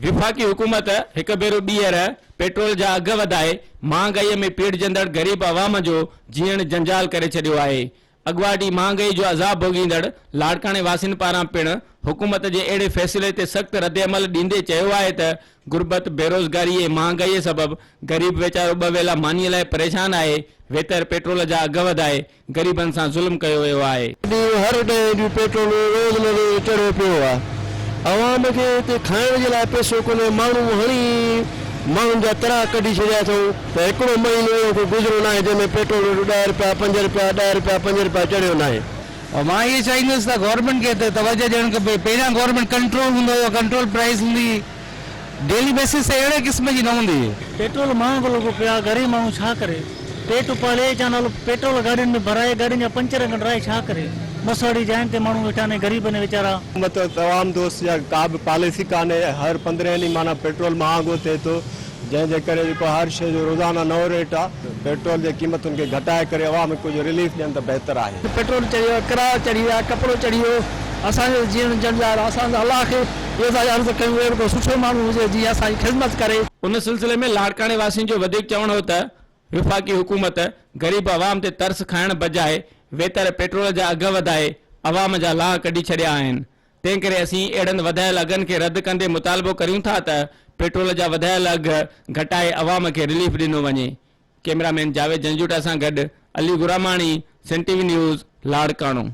विफाकी हुकूमत हिक भेरो ॿीहर पेट्रोल जा अघ वधाए महांगाई में पीड़जंदड़ गरीब अवाम जो जीअण जंजाल करे छॾियो आहे। अॻुवाटी महांगाई जो अज़ाब भोगींदड़ लाड़काणे वासियुनि पारां पिण हुकूमत जे अहिड़े फ़ैसिले ते सख़्त रद्दअमल ॾींदे चयो आहे त गुरबत बेरोज़गारी ऐं महांगाई सबब गरीब वेचारो ॿ वेला मानीअ लाइ परेशान आहे। वेतर पेट्रोल जा अघ वधाए गरीबनि सां ज़ुल्म कयो वियो आहे। हर ॾींहुं पेट्रोल रोज़ न रोज़ चढ़ियो पियो आहे। अवाम खे हिते खाइण जे लाइ पैसो कोन्हे। माण्हू हणी माण्हुनि जा तरा कढी छॾिया अथऊं त हिकिड़ो महीनो को गुज़रो न आहे जंहिंमें पेट्रोल 10 रुपया 5 रुपया 10 रुपया 5 रुपया चढ़ियो न आहे। और मां ये चाहींदुसि त गवर्नमेंट खे तवजो ॾियणु खपे। पहिरियां गवर्नमेंट कंट्रोल हूंदो हुयो, कंट्रोल प्राइस हूंदी, डेली बेसिस ते अहिड़े क़िस्म जी न हूंदी। पेट्रोल महांगो लॻो पियो आहे, गरीब माण्हू छा करे? पेट पाले जा नालो पेट्रोल गाॾियुनि में भराए गाॾियुनि जा पंचर कढाए छा करे? मसवाड़ी जाइन ते माण्हू वेठा आहिनि, गरीब आहिनि वीचारा। मतलब तमाम दोस्त या का बि पॉलिसी कान्हे। हर 15 ॾींहं माना पेट्रोल महांगो थिए थो, जंहिंजे करे जेको हर शइ जो रोज़ाना नओं रेट आहे। पेट्रोल जे क़ीमतुनि खे घटाए करे अवाम खे कुझु रिलीफ ॾियनि त बहितर आहे। पेट्रोल चढ़ियो, किरायो चढ़ी विया, कपिड़ो चढ़ी वियो, असांजो जीवन जंजाल। असां अलाह खे इहो था अर्ज़ु कयूं अहिड़ो सुठो माण्हू हुजे जीअं असांजी ख़िदमत करे। उन सिलसिले में लाड़काणे वासियुनि जो वधीक चवणु हो त विफाकी हुकूमत गरीब अवाम ते तरस खाइण बजाए वेतर पेट्रोल जा अघ वधाए अवाम जा लाह कढी छॾिया आहिनि। तंहिं करे असीं अहिड़नि वधायल अघनि खे रद्द कंदे मुतालबो करियूं था त पेट्रोल जा वधायल अघ घटाए अवाम खे रिलीफ ॾिनो वञे। कैमरामैन जावेद जंजूटा सां गॾु Ali गुरामाणी, Sun TV news, Larkana.